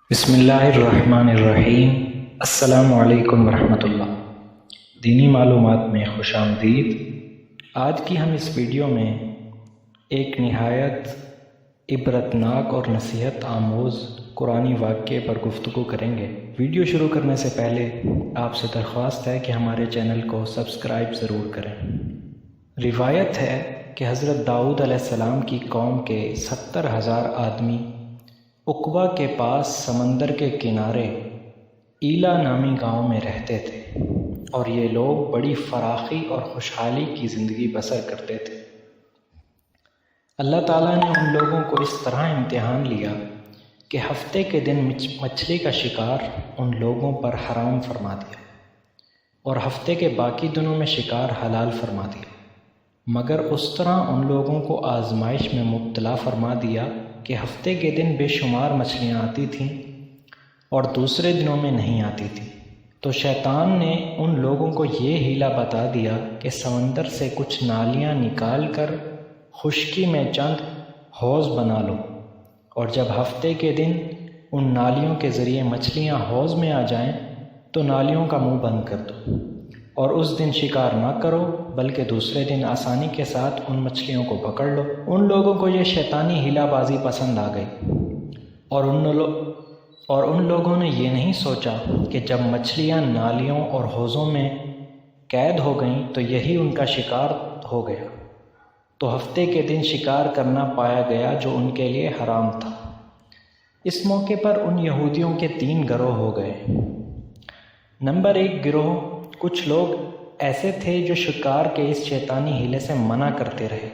بسم اللہ الرحمن الرحیم۔ السلام علیکم ورحمۃ اللہ۔ دینی معلومات میں خوش آمدید۔ آج کی ہم اس ویڈیو میں ایک نہایت عبرتناک اور نصیحت آموز قرآنی واقعے پر گفتگو کریں گے۔ ویڈیو شروع کرنے سے پہلے آپ سے درخواست ہے کہ ہمارے چینل کو سبسکرائب ضرور کریں۔ روایت ہے کہ حضرت داؤد علیہ السلام کی قوم کے 70,000 آدمی عقبہ کے پاس سمندر کے کنارے ایلا نامی گاؤں میں رہتے تھے، اور یہ لوگ بڑی فراخی اور خوشحالی کی زندگی بسر کرتے تھے۔ اللہ تعالیٰ نے ان لوگوں کو اس طرح امتحان لیا کہ ہفتے کے دن مچھلی کا شکار ان لوگوں پر حرام فرما دیا، اور ہفتے کے باقی دنوں میں شکار حلال فرما دیا، مگر اس طرح ان لوگوں کو آزمائش میں مبتلا فرما دیا کہ ہفتے کے دن بے شمار مچھلیاں آتی تھیں اور دوسرے دنوں میں نہیں آتی تھیں۔ تو شیطان نے ان لوگوں کو یہ حیلہ بتا دیا کہ سمندر سے کچھ نالیاں نکال کر خشکی میں چند حوض بنا لو، اور جب ہفتے کے دن ان نالیوں کے ذریعے مچھلیاں حوض میں آ جائیں تو نالیوں کا منہ بند کر دو، اور اس دن شکار نہ کرو بلکہ دوسرے دن آسانی کے ساتھ ان مچھلیوں کو پکڑ لو۔ ان لوگوں کو یہ شیطانی ہیلہ بازی پسند آ گئی، اور ان لوگوں نے یہ نہیں سوچا کہ جب مچھلیاں نالیوں اور حوضوں میں قید ہو گئیں تو یہی ان کا شکار ہو گیا، تو ہفتے کے دن شکار کرنا پایا گیا جو ان کے لیے حرام تھا۔ اس موقع پر ان یہودیوں کے 3 گروہ ہو گئے۔ نمبر 1 گروہ، کچھ لوگ ایسے تھے جو شکار کے اس شیطانی ہیلے سے منع کرتے رہے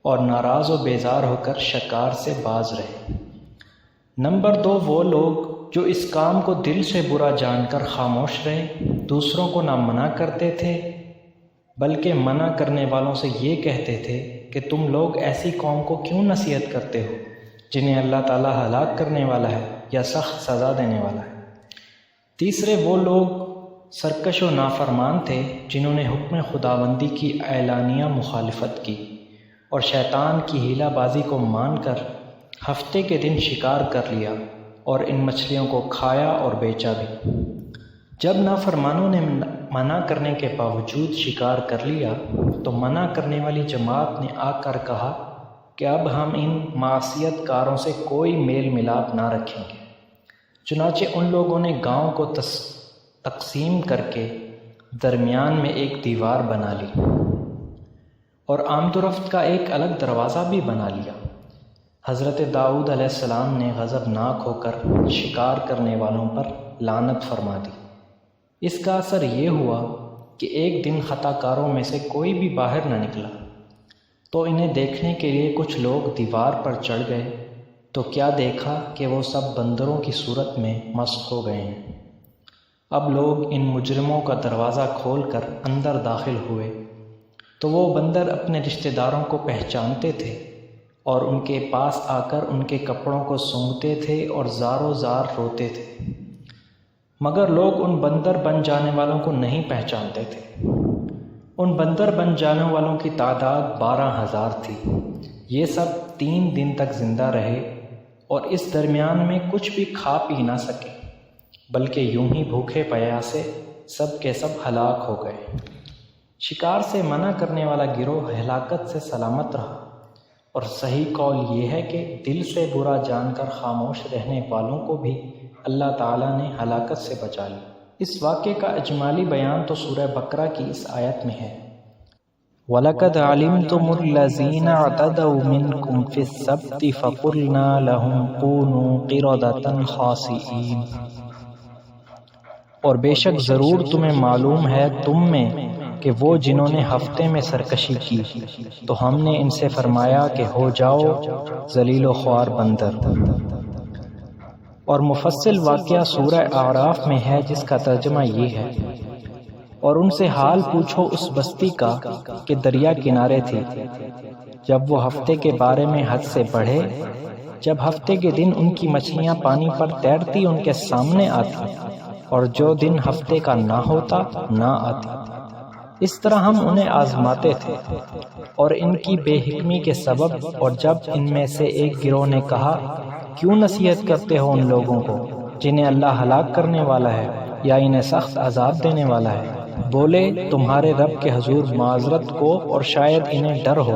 اور ناراض و بیزار ہو کر شکار سے باز رہے۔ نمبر 2 وہ لوگ جو اس کام کو دل سے برا جان کر خاموش رہے، دوسروں کو نہ منع کرتے تھے بلکہ منع کرنے والوں سے یہ کہتے تھے کہ تم لوگ ایسی قوم کو کیوں نصیحت کرتے ہو جنہیں اللہ تعالیٰ ہلاک کرنے والا ہے یا سخت سزا دینے والا ہے۔ تیسرے وہ لوگ سرکش و نافرمان تھے جنہوں نے حکم خداوندی کی اعلانیہ مخالفت کی اور شیطان کی ہیلہ بازی کو مان کر ہفتے کے دن شکار کر لیا اور ان مچھلیوں کو کھایا اور بیچا بھی۔ جب نافرمانوں نے منع کرنے کے باوجود شکار کر لیا تو منع کرنے والی جماعت نے آ کر کہا کہ اب ہم ان معصیت کاروں سے کوئی میل ملاپ نہ رکھیں گے۔ چنانچہ ان لوگوں نے گاؤں کو تقسیم کر کے درمیان میں ایک دیوار بنا لی اور آمد و رفت کا ایک الگ دروازہ بھی بنا لیا۔ حضرت داؤد علیہ السلام نے غضبناک ہو کر شکار کرنے والوں پر لعنت فرما دی۔ اس کا اثر یہ ہوا کہ ایک دن خطا کاروں میں سے کوئی بھی باہر نہ نکلا، تو انہیں دیکھنے کے لیے کچھ لوگ دیوار پر چڑھ گئے تو کیا دیکھا کہ وہ سب بندروں کی صورت میں مسخ ہو گئے ہیں۔ اب لوگ ان مجرموں کا دروازہ کھول کر اندر داخل ہوئے تو وہ بندر اپنے رشتہ داروں کو پہچانتے تھے اور ان کے پاس آ کر ان کے کپڑوں کو سونگھتے تھے اور زار و زار روتے تھے، مگر لوگ ان بندر بن جانے والوں کو نہیں پہچانتے تھے۔ ان بندر بن جانے والوں کی تعداد 12,000 تھی۔ یہ سب 3 دن تک زندہ رہے اور اس درمیان میں کچھ بھی کھا پی نہ سکے، بلکہ یوں ہی بھوکے پیاسے سب کے سب ہلاک ہو گئے۔ شکار سے منع کرنے والا گروہ ہلاکت سے سلامت رہا، اور صحیح قول یہ ہے کہ دل سے برا جان کر خاموش رہنے والوں کو بھی اللہ تعالیٰ نے ہلاکت سے بچا لیا۔ اس واقعے کا اجمالی بیان تو سورہ بقرہ کی اس آیت میں ہے، وَلَقَدْ عَلِمْتُمُ الَّذِينَ اعْتَدَوْا مِنْكُمْ فِي السَّبْتِ فَقُلْنَا لَهُمْ كُونُوا قِرَدَةً خَاسِئِينَ۔ اور بے شک ضرور تمہیں معلوم ہے تم میں کہ وہ جنہوں نے ہفتے میں سرکشی کی تو ہم نے ان سے فرمایا کہ ہو جاؤ ذلیل و خوار بندر۔ اور مفصل واقعہ سورہ اعراف میں ہے جس کا ترجمہ یہ ہے، اور ان سے حال پوچھو اس بستی کا کہ دریا کنارے تھی، جب وہ ہفتے کے بارے میں حد سے بڑھے، جب ہفتے کے دن ان کی مچھلیاں پانی پر تیرتی ان کے سامنے آتی، اور جو دن ہفتے کا نہ ہوتا نہ آتی۔ اس طرح ہم انہیں آزماتے تھے، اور ان کی بے حکمی کے سبب، اور جب ان میں سے ایک گروہ نے کہا کیوں نصیحت کرتے ہو ان لوگوں کو، جنہیں اللہ ہلاک کرنے والا ہے یا انہیں سخت عذاب دینے والا ہے؟ بولے تمہارے رب کے حضور معذرت کو اور شاید انہیں ڈر ہو۔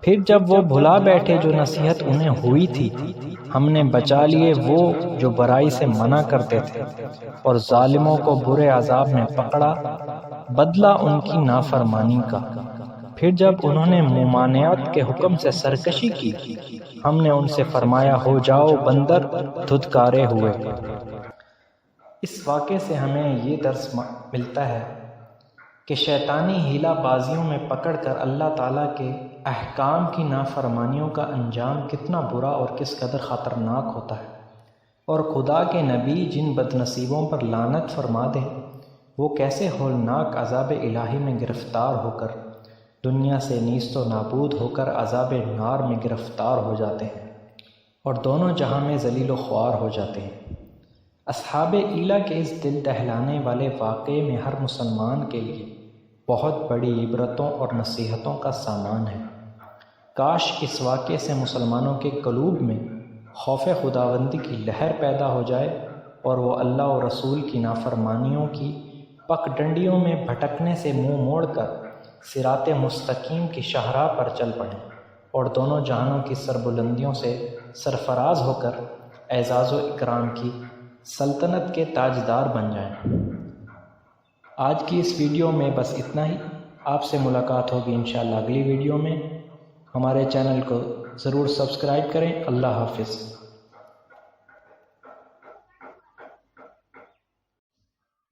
پھر جب وہ بھلا بیٹھے جو نصیحت انہیں ہوئی تھی، ہم نے بچا لیے وہ جو برائی سے منع کرتے تھے، اور ظالموں کو برے عذاب میں پکڑا، بدلہ ان کی نافرمانی کا۔ پھر جب انہوں نے ممانعت کے حکم سے سرکشی کی، ہم نے ان سے فرمایا ہو جاؤ بندر دھتکارے ہوئے۔ اس واقعے سے ہمیں یہ درس ملتا ہے کہ شیطانی ہیلہ بازیوں میں پکڑ کر اللہ تعالیٰ کے احکام کی نافرمانیوں کا انجام کتنا برا اور کس قدر خطرناک ہوتا ہے، اور خدا کے نبی جن بد نصیبوں پر لعنت فرما دیں وہ کیسے ہولناک عذاب الہی میں گرفتار ہو کر دنیا سے نیست و نابود ہو کر عذاب نار میں گرفتار ہو جاتے ہیں اور دونوں جہاں میں ذلیل و خوار ہو جاتے ہیں۔ اصحاب ایلہ کے اس دل دہلانے والے واقعے میں ہر مسلمان کے لیے بہت بڑی عبرتوں اور نصیحتوں کا سامان ہے۔ کاش اس واقعے سے مسلمانوں کے قلوب میں خوف خداوندی کی لہر پیدا ہو جائے اور وہ اللہ و رسول کی نافرمانیوں کی پک ڈنڈیوں میں بھٹکنے سے منہ موڑ کر صراط مستقیم کی شاہراہ پر چل پڑیں اور دونوں جہانوں کی سربلندیوں سے سرفراز ہو کر اعزاز و اکرام کی سلطنت کے تاجدار بن جائیں۔ آج کی اس ویڈیو میں بس اتنا ہی۔ آپ سے ملاقات ہوگی انشاءاللہ اگلی ویڈیو میں۔ ہمارے چینل کو ضرور سبسکرائب کریں۔ اللہ حافظ۔